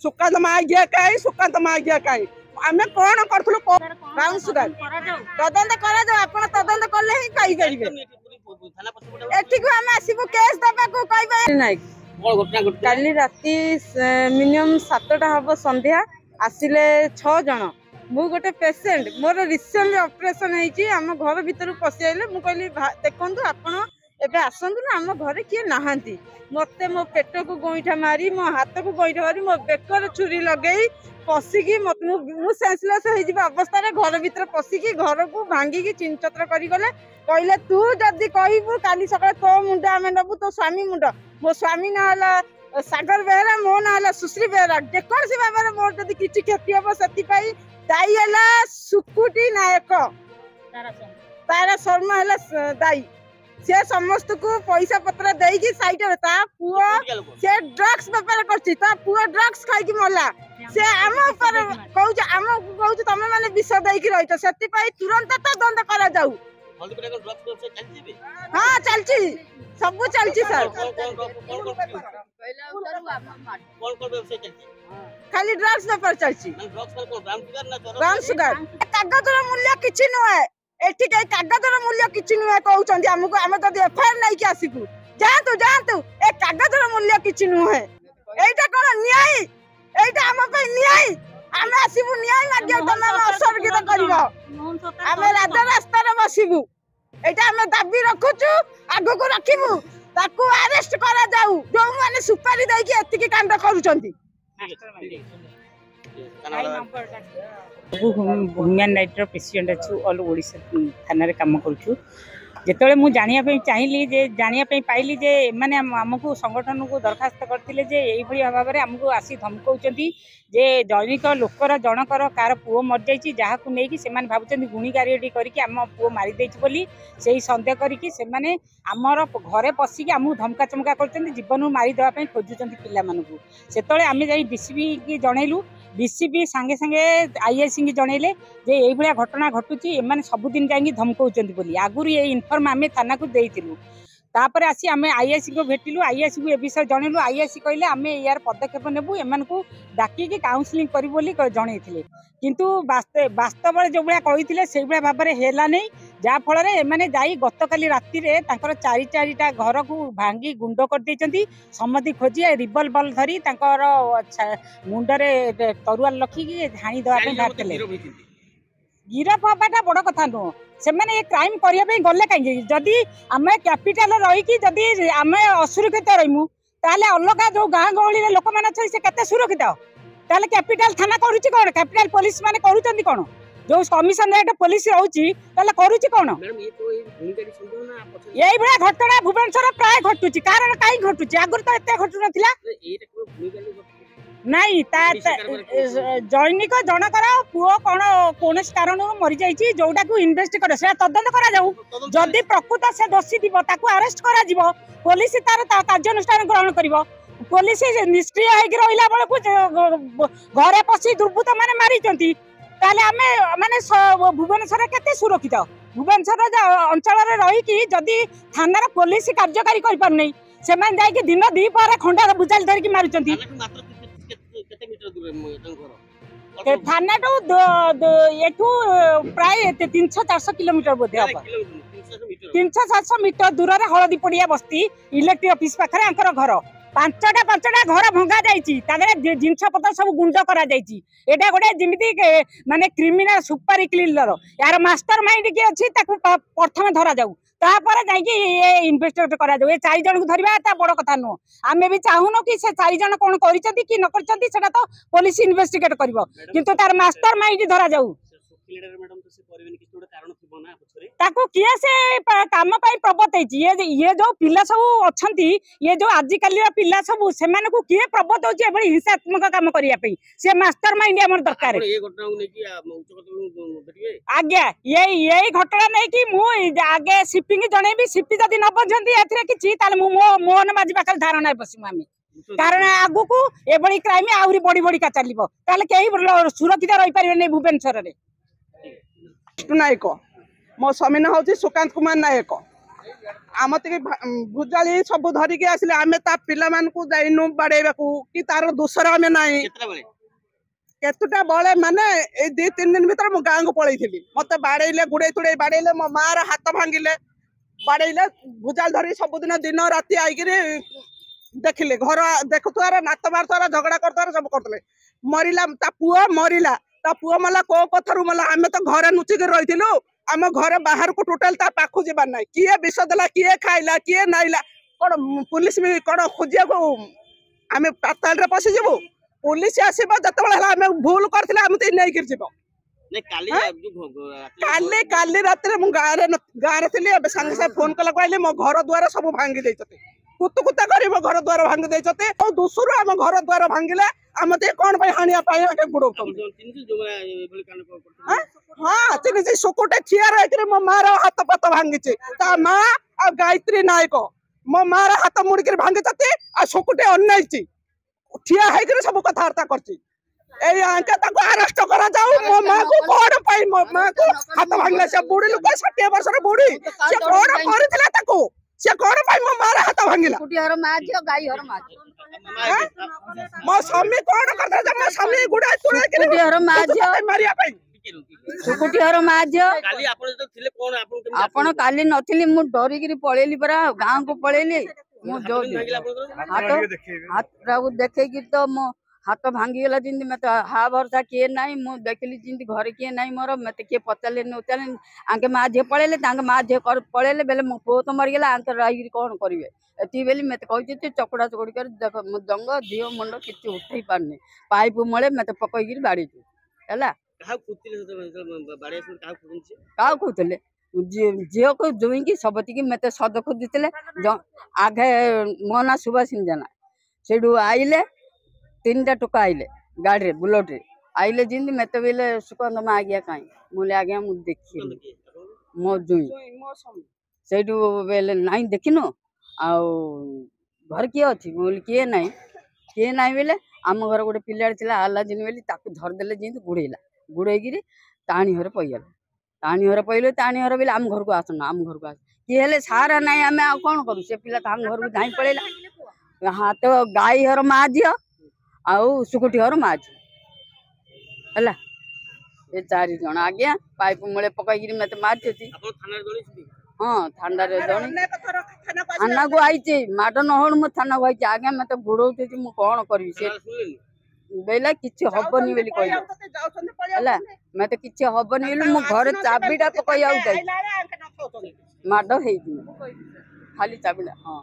सुकांत मागिया कहीं सुकांत मागिया कहीं आम कौन करूँ तदंत कर तदंत कले ही कही एठिक आम आसबू केस देवाक कह काली राति मिनिमम 7टा हम संध्या आसिले 6 जन मु गोटे पेसेंट मोर रिसेंटली ऑपरेशन होती आम घर भीतर पशि आइले मु कहली देखु आपण एबे आसतु ना आम घर किए नहांती मते मो पेट को गोईठा मारी मो हाथ को गोईठा मारी मो बेकर छुरी लगे पशिकी मु सेंसलेस हो अवस्था घर भीतर पशिकी घर को भांगिकी चिनचत्र करगले कहले तू जदि कहबू काली सकाळ तो मुंड आम नबू तो स्वामी मुंड मो स्वामी ना सागर बेहरा मो ना सुश्री बेहरा जेकोसी भाव मोर जदि किछि क्षति हम से दायी है सुकुटी नायक तारा शर्मा है दायी से समस्त को पैसा पत्र देकी साइड पुओ से ड्रग्स बेपार कर पुओ ड्रग्स खाई मला से आम ऊपर कहूँ तुम मैंने विष देकी रही से तुरंत तदंत करा जाऊ हाँ चलती सब चलती सर खाली ड्रग्स बेपार चलती ब्राउन शुगर कागजर मूल्य किसी नुहे एठी कई कागजर मूल्य किसी नुहे कहते आमको आम जब एफआईआर नहीं कि आसबू जातु जातु ए कागजर मूल्य किसी नुहे एटा कौन न्याय एटा आम न्याय आम आसबू न्याय मागे तुम असुरक्षित कर आम राजा रास्तार बसबू एटा आम दाबी रखुचु आगु को रखिबू ताकू अरेस्ट करा जाऊ जो माने सुपारी देकी एतिकी कांड करूचंती ह्यूमन राइट पेसीडेंट अच्छु ऑल ओडिशा थाना काम करूँ जिते मुझे जानापी चाहिए जे जानापी पाइली जे मैंने आमको संगठन को दरखास्त करते भाव में आमको आसी धमकाउंट जे जैनिक लोकर जनकर कार पुओ मर जाइए जहाँ को लेकिन से भावुं गुणी गारियटी करके आम पुओ मारिदे बोली से सन्देह करके आमर घरे पशिकी आमको धमका चमका कर जीवन मारिदेवाई खोजुंट पिला से आम जा डीसीपी की जनइलु डीसीपी सांगे सांगे आईआईसी की जनइले जे ये घटना घटुची एम सबुदिन जा धमकाउंट बोली आगुरी ये इनफर्म आम थाना को देलु तापर आसी आम आईआईसी को भेटिलु आईआईसी को ए विषय जनइलु आईआईसी कहले आम यार पदक्षेप नेबू एम डाकिकी काउंसलिंग करी बोली जनइथिले किंतु वास्तव जो भाया कही से भाव में है नहीं जहाँफल एमने जाई गतकाली राति रे तांकर चारिटा घर को भांगी गुंड कर समति खोजी रिवल्वर धरी मुंडरे तरुआल रखिकी हाणी देवाई बाहर गिरफ हवाटा बड़ कथा नुह से मैंने क्राइम करने गले कहीं जदि आम कैपिटाल रहीकि जदि आम असुरक्षित रहीमु ताले अलग जो गाँ गहली लोक मैंने अच्छे के सुरक्षित ताले कैपिटाल थाना करुच्ची कौन कैपिटाल पुलिस माने करुचंती कौन जो कमिशनरेट पुलिस रोची करुच्ची कौन यही भाया घटना भुवनेश्वर प्राय घटुची कारण कहीं घटुची आगुरी तो एत घटू ना नाई जैनिक जनकर पुओ कौन कौन कारण मरी जाइए जोटा को इन्वेस्ट कर तदंत करा जदि प्रकृत से दोषी थी अरेस्ट करा पुलिस तार कार्यानुष्ठान ग्रहण कर पुलिस निष्क्रिय रहा बेलू घरे पशि दुर्बृत्त मैंने मारी आम माने भुवनेश्वर के सुरक्षित भुवनेश्वर अंचल रहीकि जदि थानार पुलिस कार्यकारी कर दिन दीपर खंडा बुझाली धरिकी मारुंट थाना एठू प्राय 300-400 किलोमीटर बोधे हम 300-400 मीटर दूर हलदी पड़िया बस्ती इलेक्ट्रिक ऑफिस पाखे घर 5टा घर भंगा जाइए जिनस पत्र सब गुंड करा एटा गोटे जमी माने क्रिमिनल सुपारी क्लिनर यार मास्टर माइंड किए अच्छी प्रथम धरा जाऊ तापर जाइए इन्वेस्टिगेट करा जाऊ 4 जन को धरवा बड़ कथा नुह आम भी चाहूनु कि से 4 जन कौन कि न कर तो पुलिस इन्वेस्टिगेट कर किंतु तार मास्टर माइंड धरा जाऊ किए से काम प्रबत ये जो पिला सब अच्छा ये जो आजिकल पिला सब से किए प्रबत हो हिंसात्मक काम करने से मास्टर माइंड आम दरकार आज्ञा यही घटना नहीं कि आगे सीपी की जनइबी सीपी जदि न बचती किसी मोहन माझी पाखे धारणा बसमु आम कारण आगु को एभली क्राइम आहरी बढ़ी बढ़िका चलो कहीं सुरक्षित रही पारे नहीं भुवनेश्वर में नायक मो स्वामी ना हूँ सुकांत कुमार नायक आमती भुजाली सब धरिकी आसिले आमे ता पिला मान को जाइनु बाड़ेबाकू कि तार दोसर आमे नाही केतुटा बळे माने ए 2-3 दिन भीतर मो गां को पळैथिली मते बाड़ेले गुडे तुडे बाड़ेले मो मार हाथ भांगिले बाड़ेले भुजाल धरि सब दिन राति आइकिरे देखिले घर देखुतार नात मारतार झगड़ा करतार सब करतले मरिला ता पुओ मरिला ता पुओ मला को कथरु मला आमे तो घरे नुचिक रहिथिलु आम घर बाहर को टोटाल ता पाखु जीवार ना किए विष देला किए खाइला किए नाइला कौन पुलिस भी कौन खोजिया को आम पाताल रे पशि जीवु पुलिस आसीबो जतबेला हला आम भूल करथिले आम ते नै गिर जीवो काली काली रात रे मु गारे थिली अब संग से फोन कला कहले मो घर द्वार सब भांगी देछते कुत्तु कुत्ता करिवो घर द्वार भांगी देछते ओ दुसुरु आम घर द्वार भांगिले आम ते कोन भाई हानिया पाए के गुडो हाँ चिनी से सुकुटे ठिया रही मो मार हाथ पत भांगी ता माँ आ गायत्री नायक मो मार हाथ मुड़िक भांगी आ सुकुटे अनैची ठिया है सब कथबार्ता करची अरेस्ट करा जाऊ मो माँ को कौन पाई मो माँ को हाथ भांगला से बुढ़ी लोक 60 वर्ष बुढ़ी से कौन करथिला ताको से कौन पाई मो मार हाथ भांगिला कुटिहर माझियो गाईहर माझियो मो स्वामी कौन करथा मो स्वामी गुडा तुळे के कुटिहर माझियो मारिया पाई कुटिहर माझियो आपण काली नथिली मु डरी गिरी पळेली परा गां को पळेली मु जो हाथ को देखे कि तो मो हाथ भांगी गला जिंदी मत हा भरसा किए नाही मु देखली जिंदी घर किए नाही मोर मते के पचाले न उचाले आंके माँ झे पळेले तांके माँ झे कर पळेले बेले मो पो तो मर गेला आंके रही कोन करिवे एती बेली मते कहै जे चकड़ा चकड़ी कर देख मो जंग दियो मुंड किछि उठै पारनी पाइप मळे मते पकई गिरी बाड़ी हला का कहते झील को जुईकी सबती मत सद खोदे आगे मो ना सुभाष जना से आइले 3टा टोका आइले गाड़ी बुलेट रे आइले जिंदी मत बेले सुकंद में आज्ञा कहीं बोले आज्ञा मु देखी मो जुई से बेले नाई देखिनु आउ घर किए अच्छी बोली किए ना बेले आम घर गोटे पिला आला जिन बेली धरदेले जिंद गुड़ेला गुड़ेगिरी ताणी घर पैगला ताणी घर पैले ताणी घर बेले आम घर को आसना आम घर को आस किए हेले सारा नाई आम आ कौन करूँ से पिला आम घर को धाई पड़ेला हाँ तो गाई हर माँ झील आउ सुकुटी हर माँ झील है ये 4 जन आज्ञा पाइप मूले पकईकि मत मारी हाँ थाना थाना को आई माड नहड़ मो थाना को आई आज्ञा मत गुड़े मु कौन करी से बेला किछि हबनी बेली कहला मते किछि हबनी बेली मु घर चाबीटा पकई आउ जाई माड हेई खाली चाबीला हां